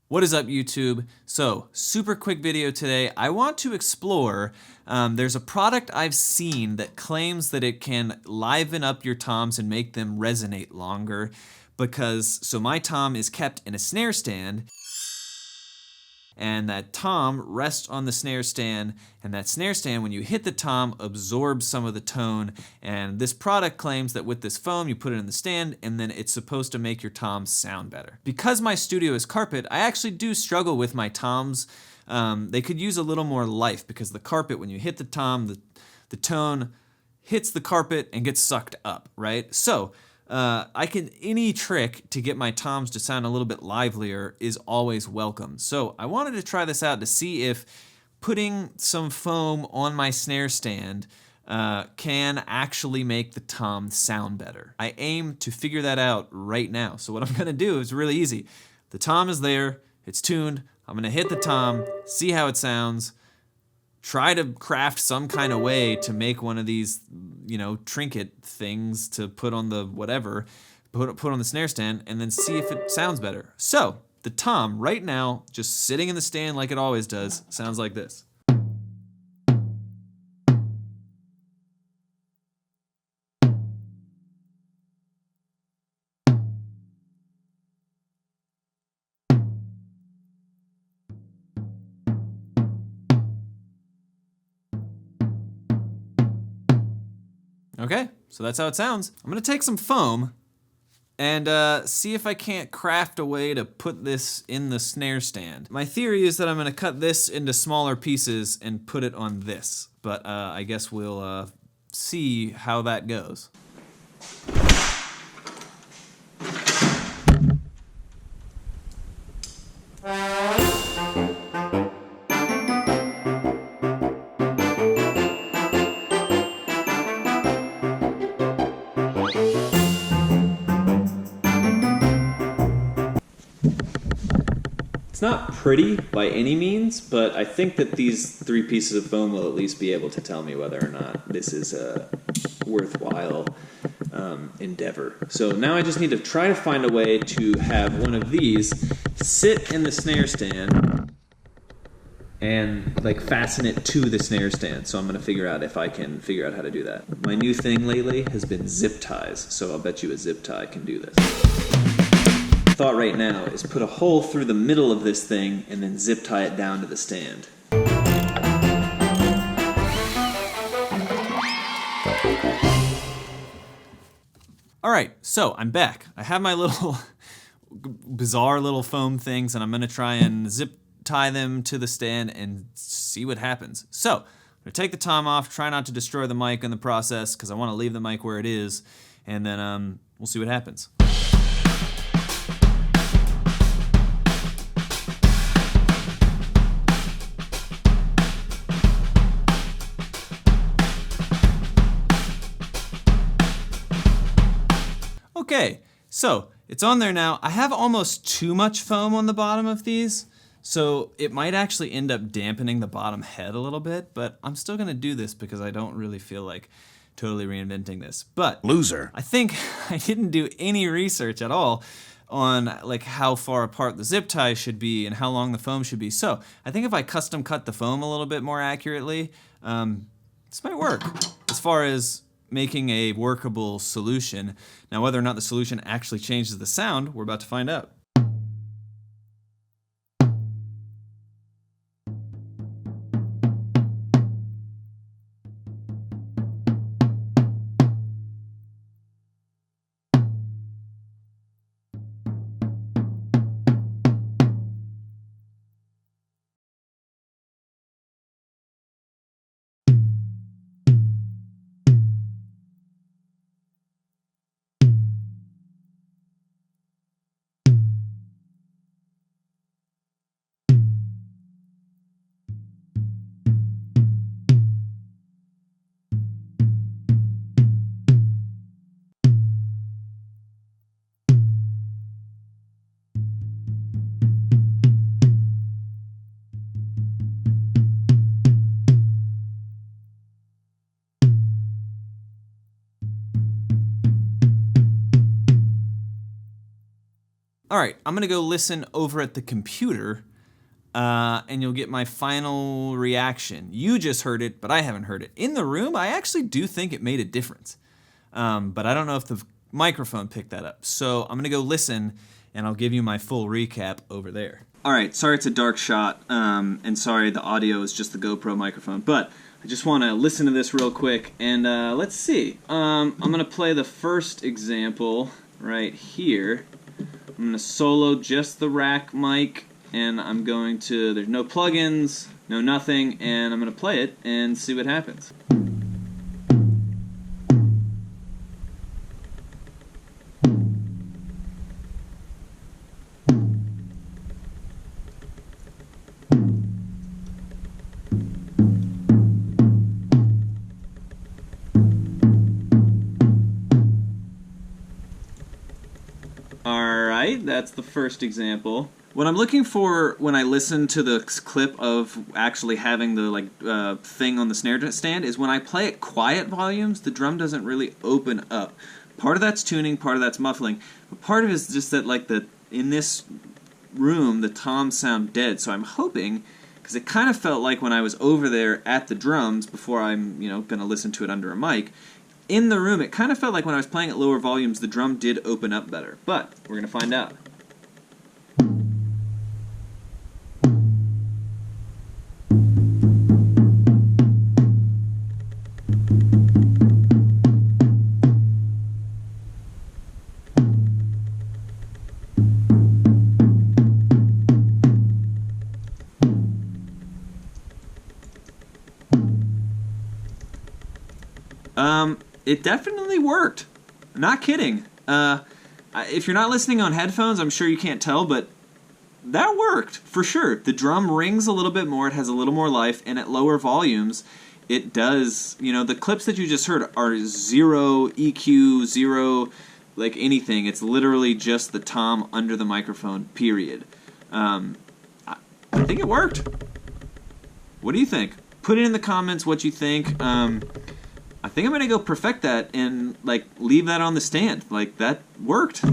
What is up, YouTube? So, super quick video today. I want to explore, there's a product I've seen that claims that it can liven up your toms and make them resonate longer so my tom is kept in a snare stand, and that tom rests on the snare stand, and that snare stand, when you hit the tom, absorbs some of the tone. And this product claims that with this foam, you put it in the stand, and then it's supposed to make your toms sound better. Because my studio is carpet, I actually do struggle with my toms. They could use a little more life, because the carpet, when you hit the tom, the tone hits the carpet and gets sucked up, right? So, any trick to get my toms to sound a little bit livelier is always welcome. So I wanted to try this out to see if putting some foam on my snare stand can actually make the tom sound better. I aim to figure that out right now. So what I'm gonna do is really easy. The tom is there, it's tuned, I'm gonna hit the tom, see how it sounds, try to craft some kind of way to make one of these, trinket things to put on the whatever, put on the snare stand, and then see if it sounds better. So, the tom right now, just sitting in the stand like it always does, sounds like this. Okay, so that's how it sounds. I'm gonna take some foam and see if I can't craft a way to put this in the snare stand. My theory is that I'm gonna cut this into smaller pieces and put it on this, but I guess we'll see how that goes. It's not pretty by any means, but I think that these 3 pieces of foam will at least be able to tell me whether or not this is a worthwhile endeavor. So now I just need to try to find a way to have one of these sit in the snare stand and fasten it to the snare stand. So I'm going to figure out if I can figure out how to do that. My new thing lately has been zip ties, so I'll bet you a zip tie can do this. Thought right now is put a hole through the middle of this thing and then zip tie it down to the stand. All right, so I'm back. I have my little bizarre little foam things, and I'm gonna try and zip tie them to the stand and see what happens. So I'm gonna take the tom off, try not to destroy the mic in the process, because I want to leave the mic where it is, and then we'll see what happens. Okay, so it's on there now. I have almost too much foam on the bottom of these, so it might actually end up dampening the bottom head a little bit, but I'm still gonna do this because I don't really feel like totally reinventing this. But loser. I think I didn't do any research at all on how far apart the zip tie should be and how long the foam should be. So I think if I custom cut the foam a little bit more accurately, this might work as far as making a workable solution. Now, whether or not the solution actually changes the sound, we're about to find out. All right, I'm gonna go listen over at the computer, and you'll get my final reaction. You just heard it, but I haven't heard it. In the room, I actually do think it made a difference, but I don't know if the microphone picked that up. So I'm gonna go listen, and I'll give you my full recap over there. All right, sorry it's a dark shot, and sorry the audio is just the GoPro microphone, but I just want to listen to this real quick, and let's see. I'm going to play the first example right here. I'm going to solo just the rack mic, and I'm going to, there's no plugins, no nothing, and I'm going to play it and see what happens. Alright, that's the first example. What I'm looking for when I listen to the clip of actually having the thing on the snare stand is when I play at quiet volumes, the drum doesn't really open up. Part of that's tuning, part of that's muffling, but part of it is just that in this room the toms sound dead. So I'm hoping, because it kind of felt like when I was over there at the drums before I'm going to listen to it under a mic, in the room, it kind of felt like when I was playing at lower volumes, the drum did open up better. But we're going to find out. It definitely worked. Not kidding. If you're not listening on headphones, I'm sure you can't tell, but that worked for sure. The drum rings a little bit more, it has a little more life, and at lower volumes, it does, the clips that you just heard are zero EQ, zero, anything. It's literally just the tom under the microphone, period. I think it worked. What do you think? Put it in the comments what you think. I think I'm going to go perfect that and leave that on the stand. That worked.